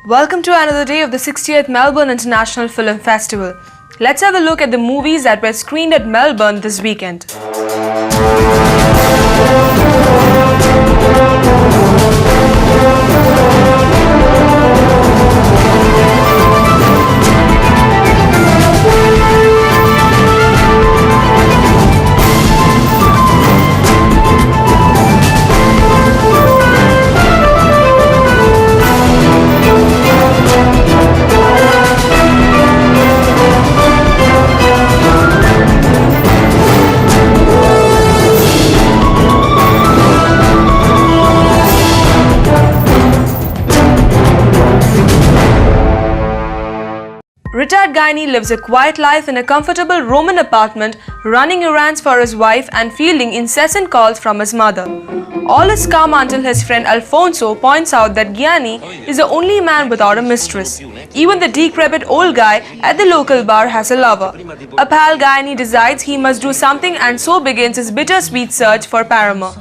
Welcome to another day of the 60th Melbourne International Film Festival. Let's have a look at the movies that were screened at Melbourne this weekend. Retired Guiney lives a quiet life in a comfortable Roman apartment, running errands for his wife and fielding incessant calls from his mother. All is calm until his friend Alfonso points out that Guiney is the only man without a mistress. Even the decrepit old guy at the local bar has a lover. A pal Guiney decides he must do something and so begins his bittersweet search for paramour.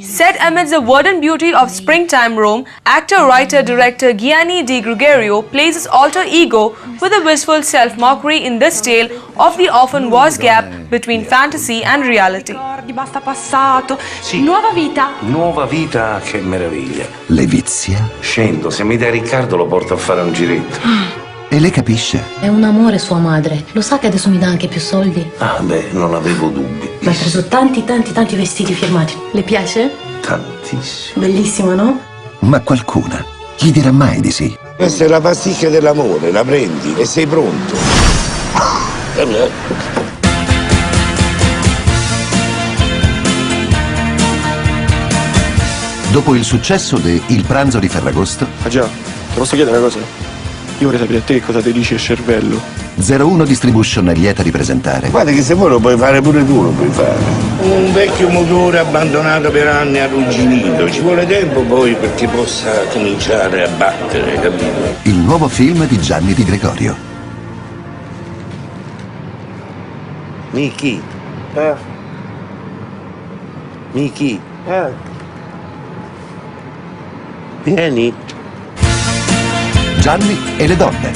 Set amidst the verdant beauty of springtime Rome, actor, writer, director Gianni Di Gregorio plays his alter ego with a wistful self-mockery in this tale of the often vast gap between fantasy and reality. Nuova vita. Nuova vita, che meraviglia. Le vizia? Scendo, se mi dai Riccardo lo porto a fare un giretto. E lei capisce? È un amore sua madre. Lo sa che adesso mi dà anche più soldi? Ah beh, non avevo dubbi. Mi ha preso tanti vestiti firmati. Le piace? Tantissimo. Bellissima, no? Ma qualcuna gli dirà mai di sì? Questa è la pasticca dell'amore, la prendi e sei pronto. Dopo il successo de Il pranzo di Ferragosto... Ah già, ti posso chiedere una cosa? Io vorrei sapere a te cosa ti dice il cervello. 01 Distribution è lieta di presentare. Guarda che se vuoi lo puoi fare pure tu, lo puoi fare. Un vecchio motore abbandonato per anni arrugginito. Ci vuole tempo poi perché possa cominciare a battere, capito? Il nuovo film di Gianni Di Gregorio. Miki. Miki. Vieni. Gianni e le donne.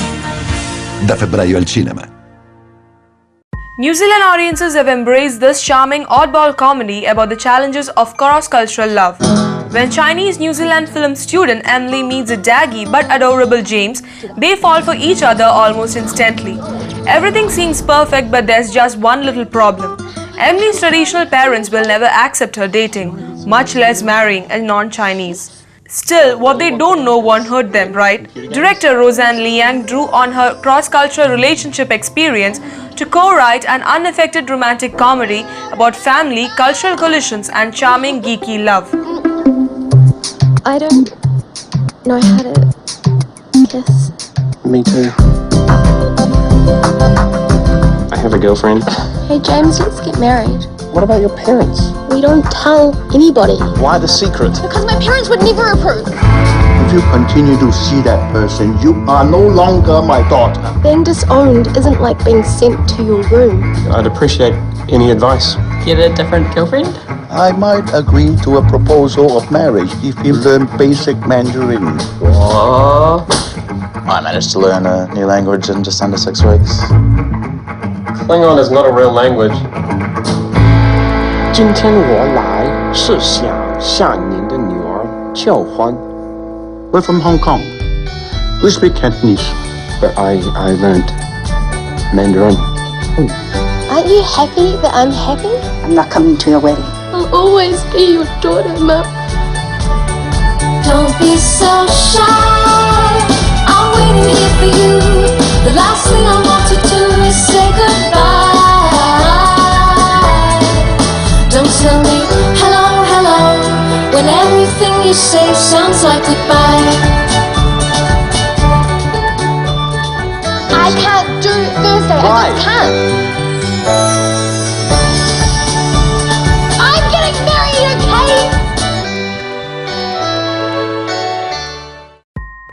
Da febbraio al cinema. New Zealand audiences have embraced this charming oddball comedy about the challenges of cross-cultural love. When Chinese New Zealand film student Emily meets a daggy but adorable James, they fall for each other almost instantly. Everything seems perfect, but there's just one little problem. Emily's traditional parents will never accept her dating, much less marrying a non-Chinese. Still, what they don't know won't hurt them, right? Director Roseanne Liang drew on her cross-cultural relationship experience to co-write an unaffected romantic comedy about family, cultural collisions and charming geeky love. I don't know how to kiss. Me too. I have a girlfriend. Hey James, let's get married. What about your parents? We don't tell anybody. Why the secret? Because my parents would never approve. If you continue to see that person, you are no longer my daughter. Being disowned isn't like being sent to your room. I'd appreciate any advice. Get a different girlfriend? I might agree to a proposal of marriage if you learn basic Mandarin. What? I managed to learn a new language in just under 6 weeks. Klingon is not a real language. 今天我来是想向您的女儿求婚。 We're from Hong Kong. We speak Cantonese. But I learned Mandarin. Aren't you happy that I'm happy? I'm not coming to your wedding. I'll always be your daughter, Mum. Don't be so shy. I'm waiting here for you. The last thing I want to do is say goodbye. Don't tell me hello, hello, when everything you say sounds like goodbye. I can't do Thursday. Why? I just can't. I'm getting married, okay?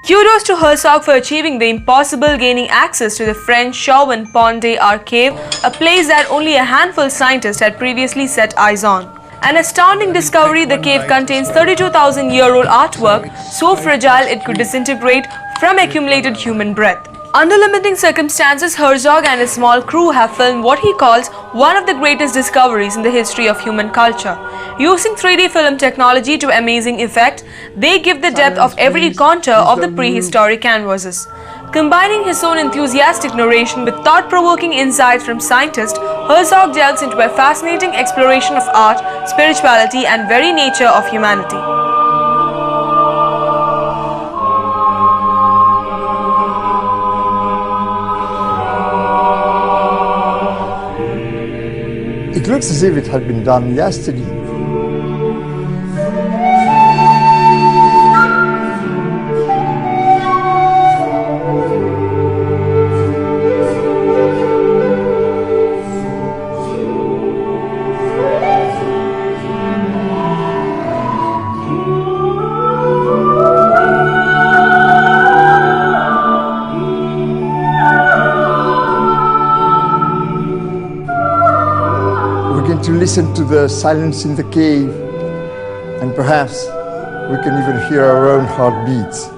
Kudos to Herzog for achieving the impossible, gaining access to the French Chauvin Pont Archive, a place that only a handful of scientists had previously set eyes on. An astounding discovery, the cave contains 32,000-year-old artwork, so fragile it could disintegrate from accumulated human breath. Under limiting circumstances, Herzog and his small crew have filmed what he calls one of the greatest discoveries in the history of human culture. Using 3D film technology to amazing effect, they give the depth of every contour of the prehistoric canvases. Combining his own enthusiastic narration with thought-provoking insights from scientists, Herzog delves into a fascinating exploration of art, spirituality, and very nature of humanity. It looks as if it had been done yesterday. To listen to the silence in the cave, and perhaps we can even hear our own heartbeats.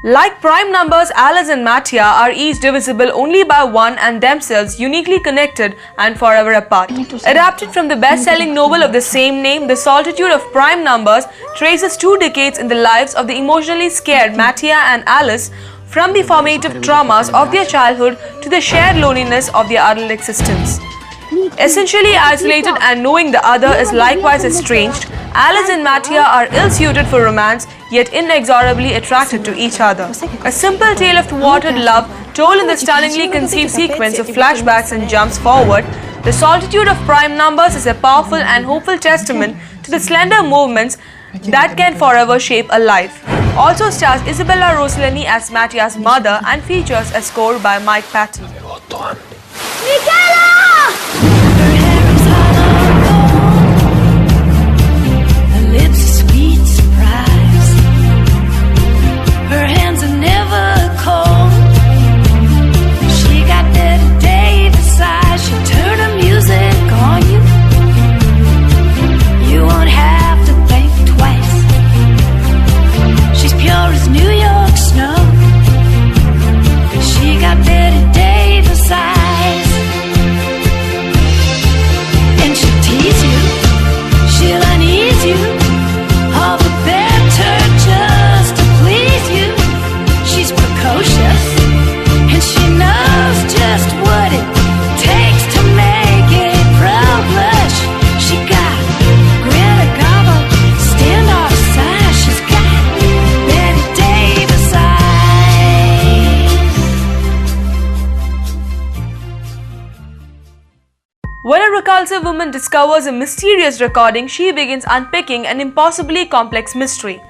Like prime numbers, Alice and Mattia are each divisible only by one and themselves uniquely connected and forever apart. Adapted from the best-selling novel of the same name, The Solitude of Prime Numbers traces 2 decades in the lives of the emotionally scared Mattia and Alice, from the formative traumas of their childhood to the shared loneliness of their adult existence. Essentially isolated and knowing the other is likewise estranged, Alice and Mattia are ill-suited for romance, yet inexorably attracted to each other. A simple tale of thwarted love told in the stunningly conceived sequence of flashbacks and jumps forward, The Solitude of Prime Numbers is a powerful and hopeful testament to the slender movements that can forever shape a life. Also stars Isabella Rossellini as Mattia's mother and features a score by Mike Patton. When a reclusive woman discovers a mysterious recording, she begins unpicking an impossibly complex mystery.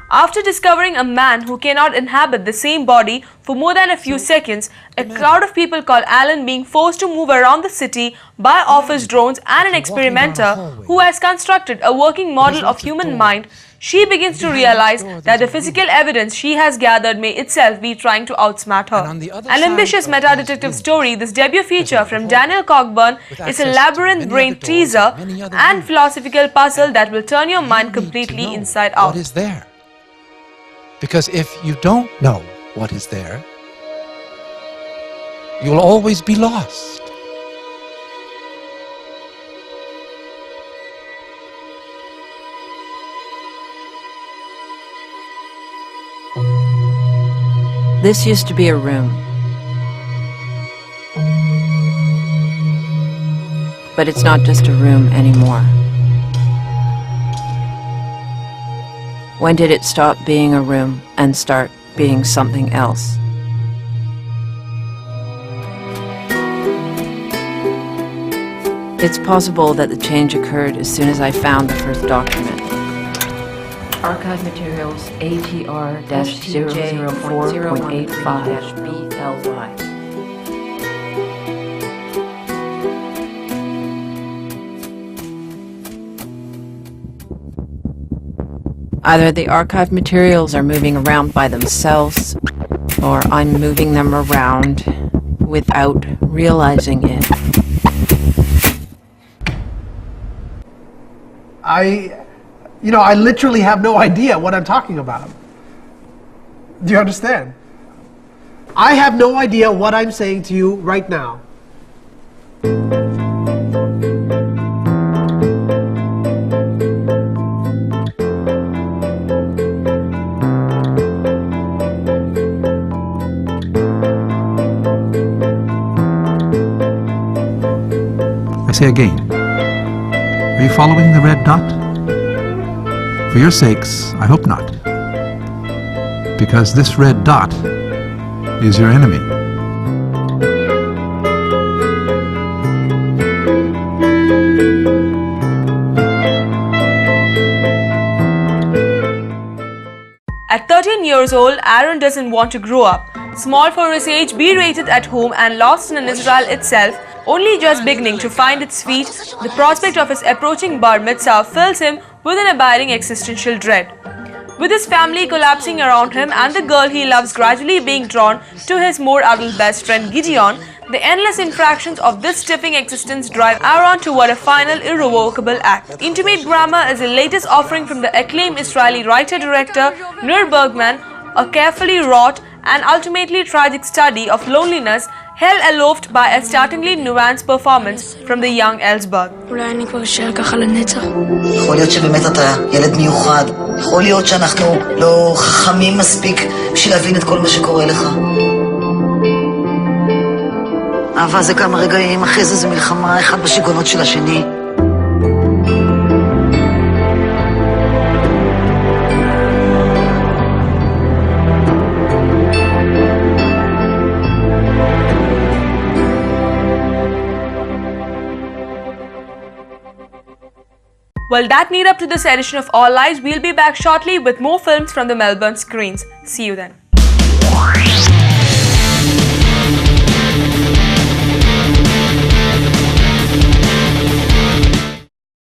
After discovering a man who cannot inhabit the same body for more than a few seconds, a crowd of people call Alan being forced to move around the city by office drones and an experimenter who has constructed a working model of human mind, she begins to realize that the physical evidence she has gathered may itself be trying to outsmart her. An ambitious meta-detective story, this debut feature from Daniel Cockburn is a labyrinth-brain teaser and philosophical puzzle that will turn your mind completely inside out. What is there? Because if you don't know what is there, you'll always be lost. This used to be a room. But it's not just a room anymore. When did it stop being a room and start being something else? It's possible that the change occurred as soon as I found the first document. Archive materials ATR-004.85BLY. Either the archive materials are moving around by themselves, or I'm moving them around without realizing it. I literally have no idea what I'm talking about. Do you understand? I have no idea what I'm saying to you right now. I say again, are you following the red dot? For your sakes, I hope not. Because this red dot is your enemy. At 13 years old, Aaron doesn't want to grow up. Small for his age, B-rated at home and lost in Israel itself, only just beginning to find its feet, the prospect of his approaching bar mitzvah fills him with an abiding existential dread. With his family collapsing around him and the girl he loves gradually being drawn to his more adult best friend Gideon, the endless infractions of this stiffing existence drive Aaron toward a final irrevocable act. Intimate Grammar is the latest offering from the acclaimed Israeli writer-director Nir Bergman, a carefully wrought and ultimately tragic study of loneliness held aloft by a startlingly nuanced performance from the young Ellsberg. אולי אני כבר אשאר ככה לנצח. יכול להיות שבאמת אתה ילד מיוחד. יכול להיות שאנחנו לא חכמים מספיק בשביל להבין את כל מה שקורה לך. אהבה זה כמה רגעים, אחרי זה מלחמה, אחד בשיגעונות של השני. Well, that need up to this edition of All Lives. We'll be back shortly with more films from the Melbourne screens. See you then.